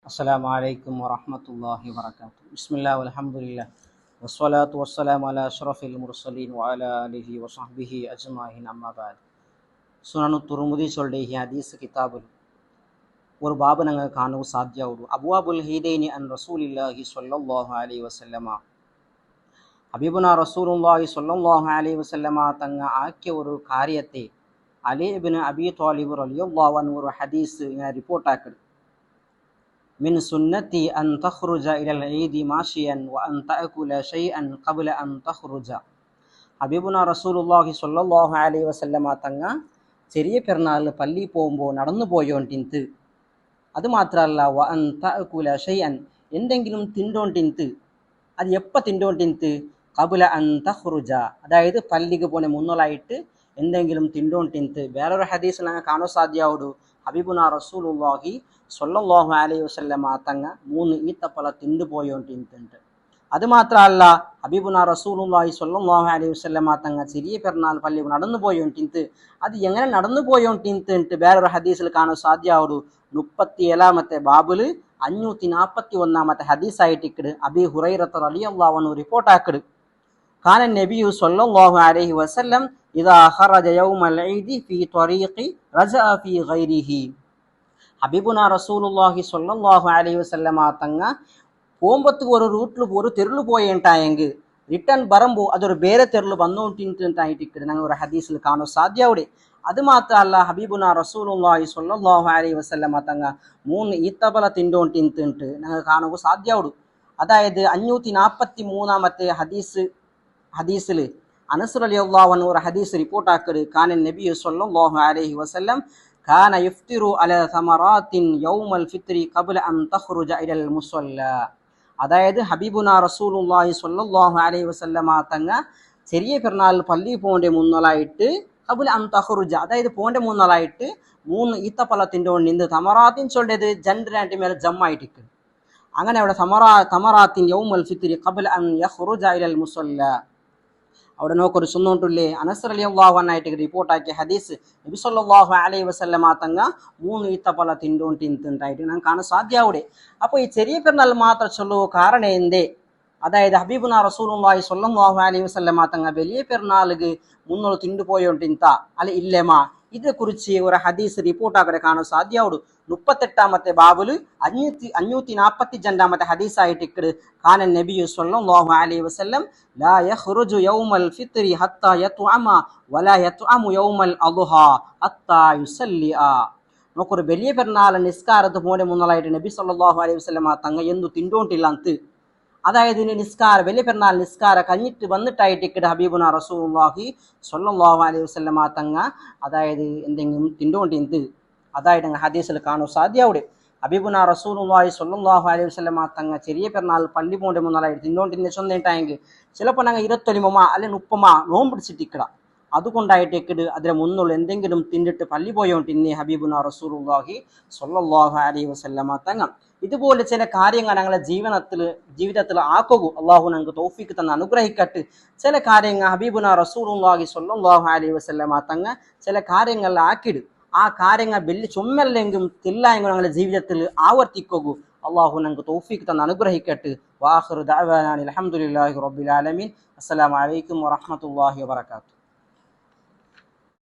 السلام عليكم ورحمة الله وبركاته. بسم الله والحمد لله والصلاة والسلام على أشرف المرسلين وعلى آله وصحبه أجمعين أما بعد. ಸುನನು ತುರುಮುದಿ ಸೊಲ್ಡೆ ಈ ಹದೀಸ್ ಕಿತಾಬುಲ್ ஒரு பாபு நாங்கள் காணவு சாத்தியாவுடு அபுவாபுல் ஹீதைனி அன் ரசூலில்லாஹி ஸல்லல்லாஹு அலைஹி வஸல்லம ஹபீபுனா ரசூலுல்லாஹி ஸல்லல்லாஹு அலைஹி வஸல்லம தங்க ஆக்கிய ஒரு காரியத்தை அலி இப்னு அபி தாலிப் ரலியல்லாஹு அன்ஹு ஒரு ஹதீஸ் ரிப்போர்ட் ஆக்குது. من سنتي أن تخرج إلى العيد ماشيا وأن تأكل شيئا قبل أن تخرج. ஹபீபுனா ரசூலுல்லாஹி ஸல்லல்லாஹு அலைஹி வஸல்லம தங்க ചെറിയ പെരുന്നാൾ പള്ളി പോകുമ്പോൾ നടന്നു പോയോണ്ടിന്ത് അത് മാത്രമല്ല വ അൻ തഅകുല ഷൈഅൻ എന്തെങ്കിലും തിന്നോണ്ടിന്ത് അത് എപ്പോൾ തിന്നോണ്ടിന്ത് ഖബല അൻ തഖ്റുജ അതായത് പള്ളിക്ക് പോണ മുന്നോളായിട്ട് എന്തെങ്കിലും തിന്നോണ്ടിന്ത്. വേറൊരു ഹദീസിൽ ഞങ്ങൾ കാണാൻ സാധ്യമാവുള്ളൂ ഹബീബുനാ റസൂലുള്ളാഹി സ്വല്ലല്ലാഹു അലൈഹി വസല്ലമ തങ്ങ 3 ഈത്തപ്പഴ തിന്നു പോയോണ്ടിന്തുണ്ട്. അത് മാത്രമല്ല ഹബീബുനാ റസൂലുള്ളാഹി സ്വല്ലല്ലാഹു അലൈഹി വസല്ലമ തങ്ങ ചെറിയ പെരുന്നാൾ പള്ളി നടന്നു പോയോണ്ടിന്ത് അത് എങ്ങനെ നടന്നു പോയോണ്ടിന്ത് വേറൊരു ഹദീസിൽ കാണാൻ സാധ്യമാവുള്ളൂ. 37-ാമത്തെ ബാബുല് 541-ാമത്തെ ഹദീസായിട്ട് അബീ ഹുറൈറ റളിയല്ലാഹു അൻഹു റിപ്പോർട്ട് ആക്കിട്. കാന നബിയു സ്വല്ലല്ലാഹു അലൈഹി വസല്ലം ഇദാ ഖറജ യൗമൽ ഈദി ഫീ ത്വരീഖി റജഅ ഫീ ഗൈരിഹി. ഹബീബുനാ റസൂലുള്ളാഹി സ്വല്ലല്ലാഹു അലൈഹി വസല്ലമ തങ്ങ പോകുമ്പത്തുക്ക് ഒരു റൂട്ടിൽ ഒരു തെരുള് പോയിട്ടായെങ്കിൽ റിട്ടേൺ വരുമ്പോൾ അതൊരു ಬೇರೆ തെരുള് വന്നോണ്ടിട്ടായിട്ട് ഞങ്ങൾ ഒരു ഹദീസിൽ കാണാൻ സാധ്യമാവുടെ. അത് മാത്രമല്ല ഹബീബുനാ റസൂലുള്ളാഹി സ്വല്ലല്ലാഹു അലൈഹി വസല്ലമ തങ്ങ 3 ഈത്തപ്പഴ തിന്നോണ്ടിട്ട് ഞങ്ങൾ കാണുക സാധ്യമാവുള്ളൂ. അതായത് 543-ാമത്തെ ഹദീസിൽ അനസ് റളിയല്ലാഹു അൻഹു ഒരു ഹദീസ് റിപ്പോർട്ട് ആക്കിയത് കാന നബി സ്വല്ലല്ലാഹു അലൈഹി വസല്ലം കാന യഫ്തിറു അലാ സമറാത്തിൻ യൗമൽ ഫിത്രി ഖബ്ല അൻ തഖ്റുജ ഇലൽ മുസല്ല. അതായത് ഹബീബുനാ റസൂലുള്ളാഹി സ്വല്ലല്ലാഹു അലൈഹി വസല്ലമ തങ്ങ ചെറിയ പെരുന്നാൾ പള്ളി പോകേണ്ട മുന്നലായിട്ട് ഖബ്ല അൻ തഖ്റുജ അതായത് പോകേണ്ട മുന്നലായിട്ട് 3 ഈത്തപ്പഴ തിന്നോണ്ടിന്ത്. തമറാത്തിൻ ചൊല്ലേത് ജൻഡ്രാൻ്റെ മേലെ ജമ്മായിട്ടിക്ക്. അങ്ങനെ അവിടെ തമറാത്തിൻ യൗമൽ ഫിത്രി ഖബ്ല അൻ യഖ്റുജ ഇലൽ മുസല്ല. അവിടെ നോക്കൊരു ചൊന്നോണ്ടില്ലേ അനസ് റളിയല്ലാഹു അൻഹു റിപ്പോർട്ടാക്കിയ ഹദീസ് നബി സല്ലല്ലാഹു അലൈഹി വസല്ലമ തങ്ങ 3 ഈത്തപ്പഴ തിന്നോണ്ടിന്തായിട്ട് ഞാൻ കാണാൻ സാധ്യമാവുടെ. അപ്പോൾ ഈ ചെറിയ പെരുന്നാൾ മാത്രം ചൊല്ലുക കാരണം എന്തേ? അതായത് ഹബീബുനാ റസൂലുള്ളാഹി സ്വല്ലല്ലാഹു അലൈഹി വസല്ലമ തങ്ങ വലിയ പെരുന്നാൾക്ക് മുന്നോട്ട് തിന്നുപോയോണ്ടിന്ത അല്ല ഇല്ലേമാ ഇതേക്കുറിച്ച് ഒരു ഹദീസ് റിപ്പോർട്ടാക്കടെ കാണാൻ സാധ്യമാവുള്ളൂ. 38-ാമത്തെ ബാബുല് 542-ാമത്തെ ഹദീസായിട്ട് കാന നബിയു സ്വല്ലല്ലാഹു അലൈഹി വസല്ലം ലാ യഖ്റുജു യൗമൽ ഫിത്രി ഹത്താ യത്അമ വലാ യത്അമു യൗമൽ അദ്ഹാ ഹത്താ യുസല്ലിഅ. നോക്കൊരു വലിയ പെരുന്നാൾ നിസ്കാരത്ത് പോണ മുന്നലായിട്ട് നബി സല്ലല്ലാഹു അലൈഹി വസല്ലമ തങ്ങ എന്തു തിന്നോണ്ടില്ല അന്ത്. അതായത് നിസ്കാര വലിയ പെരുന്നാൾ നിസ്കാര കഴിഞ്ഞിട്ട് വന്നിട്ടായിട്ട് ഹബീബുനാ റസൂലുള്ളാഹി സ്വല്ലല്ലാഹു അലൈഹി വസല്ലമ തങ്ങ അതായത് എന്തെങ്കിലും തിന്നോണ്ടിന്ത് അതായത് ഞങ്ങൾ ഹദീസിൽ കാണാൻ സാധ്യമാവുടെ. ഹബീബുനാ റസൂലുള്ളാഹി സ്വല്ലല്ലാഹു അലൈഹി വസല്ലമ തങ്ങ ചെറിയ പെരുന്നാൾ പള്ളി പോകേണ്ട മുന്നലായിട്ട് തിന്നോണ്ടിന്ന് ചൊന്നിട്ടായെങ്കിൽ ചിലപ്പോൾ ഞങ്ങൾ 25 അല്ലെങ്കിൽ 30 നോമ്പ് പിടിച്ചിട്ടിക്കട. അതുകൊണ്ടായിട്ട് അതിന് മുന്നുള്ള എന്തെങ്കിലും തിന്നിട്ട് പള്ളി പോയോണ്ടിന്നെ ഹബീബുനാ റസൂലുള്ളാഹി സ്വല്ലല്ലാഹു അലൈഹി വസല്ലമ തങ്ങ. ഇതുപോലെ ചില കാര്യങ്ങൾ ഞങ്ങളെ ജീവിതത്തിൽ ആക്കുക. അള്ളാഹു ഞങ്ങൾക്ക് തൗഫീഖ് തന്ന് അനുഗ്രഹിക്കട്ടെ. ചില കാര്യങ്ങൾ ഹബീബുനാ റസൂലുള്ളാഹി സ്വല്ലല്ലാഹു അലൈഹി വസല്ലമ തങ്ങ ചില കാര്യങ്ങൾ ആക്കിട്. ആ കാര്യങ്ങൾ വലിയ ചുമ്മല്ലെങ്കിലും തില്ലായെങ്കിലും ഞങ്ങളുടെ ജീവിതത്തിൽ ആവർത്തിക്കുക. അള്ളാഹു ഞങ്ങൾക്ക് തൗഫീഖ് തന്ന് അനുഗ്രഹിക്കട്ടെ. വാഖിറു ദഅവാനാ അൽഹംദുലില്ലാഹി റബ്ബിൽ ആലമീൻ. അസ്സലാമു അലൈക്കും വറഹ്മത്തുള്ളാഹി വബറകാതുഹു.